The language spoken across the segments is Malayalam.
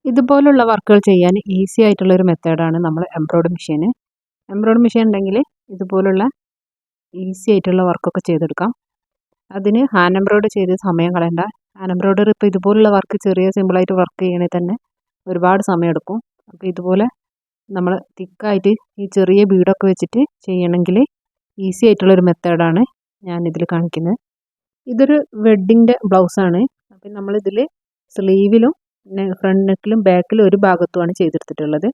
ഇതുപോലുള്ള വർക്കുകൾ ചെയ്യാൻ ഈസി ആയിട്ടുള്ളൊരു മെത്തേഡാണ് നമ്മൾ എംബ്രോയ്ഡറി മെഷീൻ. എംബ്രോയ്ഡറി മെഷീൻ ഉണ്ടെങ്കിൽ ഇതുപോലുള്ള ഈസി ആയിട്ടുള്ള വർക്കൊക്കെ ചെയ്തെടുക്കാം. അതിന് ഹാൻഡ് എംബ്രോയ്ഡറി ചെയ്ത് സമയം കളയണ്ട. ഹാൻഡ് എംബ്രോയ്ഡറി ഇപ്പോൾ ഇതുപോലുള്ള വർക്ക് ചെറിയ സിമ്പിളായിട്ട് വർക്ക് ചെയ്യണമെങ്കിൽ തന്നെ ഒരുപാട് സമയം എടുക്കും. അപ്പോൾ ഇതുപോലെ നമ്മൾ തിക്കായിട്ട് ഈ ചെറിയ ബീഡൊക്കെ വെച്ചിട്ട് ചെയ്യണമെങ്കിൽ ഈസി ആയിട്ടുള്ളൊരു മെത്തേഡാണ് ഞാനിതിൽ കാണിക്കുന്നത്. ഇതൊരു വെഡ്ഡിങ്ങിൻ്റെ ബ്ലൗസാണ്. അപ്പം നമ്മളിതിൽ സ്ലീവിലും ഫ്രണ്ട് നെക്കിലും ബാക്കിലും ഒരു ഭാഗത്തുമാണ് ചെയ്തെടുത്തിട്ടുള്ളത്.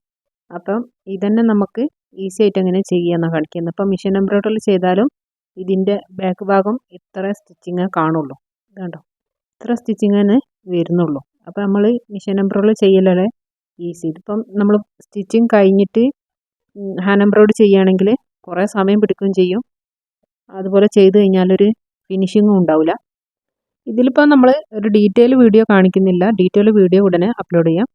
അപ്പം ഇതന്നെ നമുക്ക് ഈസി ആയിട്ട് എങ്ങനെ ചെയ്യാമെന്നാണ് കാണിക്കുന്നത്. അപ്പം മെഷീൻ എംബ്രോയ്ഡറിൽ ചെയ്താലും ഇതിൻ്റെ ബാക്ക് ഭാഗം ഇത്ര സ്റ്റിച്ചിങ്ങേ കാണുള്ളൂ. ഇതുണ്ടോ, ഇത്ര സ്റ്റിച്ചിങ്ങനെ വരുന്നുള്ളൂ. അപ്പോൾ നമ്മൾ മെഷീൻ എംബ്രോയ്ഡറി ചെയ്യലേ ഈസി. ഇതിപ്പം നമ്മൾ സ്റ്റിച്ചിങ് കഴിഞ്ഞിട്ട് ഹാൻഡ് എംബ്രോയ്ഡറി ചെയ്യുകയാണെങ്കിൽ കുറേ സമയം പിടിക്കുകയും ചെയ്യും. അതുപോലെ ചെയ്ത് കഴിഞ്ഞാലൊരു ഫിനിഷിങ്ങും ഉണ്ടാവില്ല. ഇതിലിപ്പോൾ നമ്മൾ ഒരു ഡീറ്റെയിൽ വീഡിയോ കാണിക്കുന്നില്ല. ഡീറ്റെയിൽ വീഡിയോ ഉടനെ അപ്ലോഡ് ചെയ്യാം.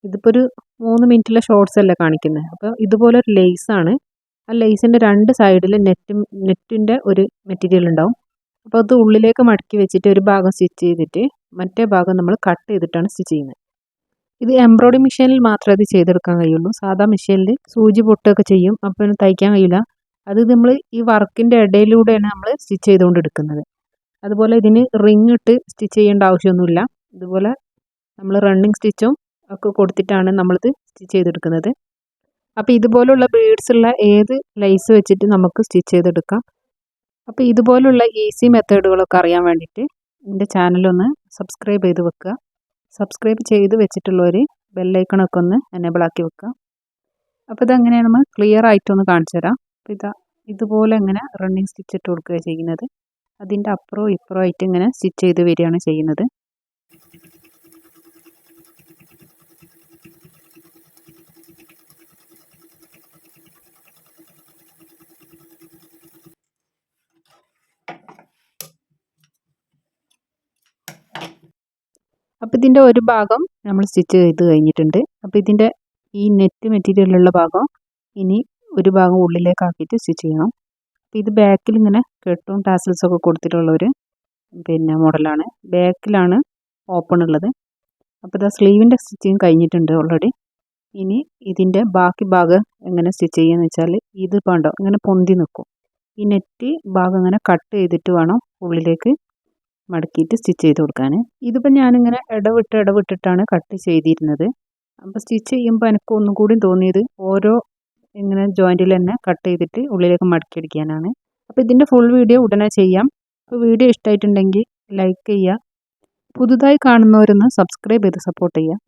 ഇതിപ്പോൾ ഒരു 3 മിനിറ്റിലെ ഷോർട്സ് അല്ലേ കാണിക്കുന്നത്. അപ്പോൾ ഇതുപോലൊരു ലേസാണ്. ആ ലേസിൻ്റെ 2 സൈഡിൽ നെറ്റിൻ്റെ ഒരു മെറ്റീരിയൽ ഉണ്ടാവും. അപ്പോൾ അത് ഉള്ളിലേക്ക് മടക്കി വെച്ചിട്ട് ഒരു ഭാഗം സ്റ്റിച്ച് ചെയ്തിട്ട് മറ്റേ ഭാഗം നമ്മൾ കട്ട് ചെയ്തിട്ടാണ് സ്റ്റിച്ച് ചെയ്യുന്നത്. ഇത് എംബ്രോയ്ഡറി മെഷീനിൽ മാത്രമേ ഇത് ചെയ്തെടുക്കാൻ കഴിയുള്ളൂ. സാധാ മെഷീനിൽ സൂചി പൊട്ടുകയൊക്കെ ചെയ്യും. അപ്പോൾ തയ്ക്കാൻ കഴിയില്ല. അത് നമ്മൾ ഈ വർക്കിൻ്റെ ഇടയിലൂടെയാണ് നമ്മൾ സ്റ്റിച്ച് ചെയ്തുകൊണ്ട് എടുക്കുന്നത്. അതുപോലെ ഇതിന് റിങ് ഇട്ട് സ്റ്റിച്ച് ചെയ്യേണ്ട ആവശ്യമൊന്നുമില്ല. ഇതുപോലെ നമ്മൾ റണ്ണിങ് സ്റ്റിച്ചും ഒക്കെ കൊടുത്തിട്ടാണ് നമ്മളിത് സ്റ്റിച്ച് ചെയ്തെടുക്കുന്നത്. അപ്പോൾ ഇതുപോലുള്ള ബീഡ്സ് ഉള്ള ഏത് ലൈസ് വെച്ചിട്ട് നമുക്ക് സ്റ്റിച്ച് ചെയ്തെടുക്കാം. അപ്പോൾ ഇതുപോലുള്ള ഈസി മെത്തേഡുകളൊക്കെ അറിയാൻ വേണ്ടിയിട്ട് എൻ്റെ ചാനലൊന്ന് സബ്സ്ക്രൈബ് ചെയ്ത് വെക്കുക. സബ്സ്ക്രൈബ് ചെയ്ത് വെച്ചിട്ടുള്ളവർ ബെല്ലൈക്കണൊക്കെ ഒന്ന് എനേബിൾ ആക്കി വെക്കുക. അപ്പോൾ ഇതെങ്ങനെയാണ് നമ്മൾ ക്ലിയർ ആയിട്ടൊന്ന് കാണിച്ചു തരാം. അപ്പോൾ ഇതുപോലെ ഇങ്ങനെ റണ്ണിങ് സ്റ്റിച്ച് ഇട്ട് കൊടുക്കുക ചെയ്യുന്നത്. അതിൻ്റെ അപ്പുറവും ഇപ്പുറവും ആയിട്ട് ഇങ്ങനെ സ്റ്റിച്ച് ചെയ്ത് വരികയാണ് ചെയ്യുന്നത്. അപ്പോൾ ഇതിൻ്റെ ഒരു ഭാഗം നമ്മൾ സ്റ്റിച്ച് ചെയ്ത് കഴിഞ്ഞിട്ടുണ്ട്. അപ്പോൾ ഇതിൻ്റെ ഈ നെറ്റ് മെറ്റീരിയലുള്ള ഭാഗം ഇനി ഒരു ഭാഗം ഉള്ളിലേക്കാക്കിയിട്ട് സ്റ്റിച്ച് ചെയ്യണം. അപ്പോൾ ഇത് ബാക്കിൽ ഇങ്ങനെ കെട്ടും ടാസൽസൊക്കെ കൊടുത്തിട്ടുള്ളൊരു മോഡലാണ്. ബാക്കിലാണ് ഓപ്പൺ ഉള്ളത്. അപ്പോൾ ഇത് സ്ലീവിൻ്റെ സ്റ്റിച്ചിങ് കഴിഞ്ഞിട്ടുണ്ട് ഓൾറെഡി. ഇനി ഇതിൻ്റെ ബാക്കി ഭാഗം എങ്ങനെ സ്റ്റിച്ച് ചെയ്യുകയെന്ന് വെച്ചാൽ ഇത് കണ്ടോ ഇങ്ങനെ പൊന്തി നിൽക്കും. ഈ നെറ്റ് ഭാഗം ഇങ്ങനെ കട്ട് ചെയ്തിട്ട് വേണം ഉള്ളിലേക്ക് മടക്കിയിട്ട് സ്റ്റിച്ച് ചെയ്ത് കൊടുക്കാൻ. ഇതിപ്പോൾ ഞാനിങ്ങനെ ഇടവിട്ടിട്ടാണ് കട്ട് ചെയ്തിരുന്നത്. അപ്പോൾ സ്റ്റിച്ച് ചെയ്യുമ്പോൾ എനിക്ക് ഒന്നും കൂടി തോന്നിയത് ഓരോ ഇങ്ങനെ ജോയിൻറ്റിൽ തന്നെ കട്ട് ചെയ്തിട്ട് ഉള്ളിലേക്ക് മടക്കി അടിക്കാനാണ്. അപ്പോൾ ഇതിൻ്റെ ഫുൾ വീഡിയോ ഉടനെ ചെയ്യാം. അപ്പോൾ വീഡിയോ ഇഷ്ടമായിട്ടുണ്ടെങ്കിൽ ലൈക്ക് ചെയ്യുക. പുതുതായി കാണുന്നവരൊന്ന് സബ്സ്ക്രൈബ് ചെയ്ത് സപ്പോർട്ട് ചെയ്യുക.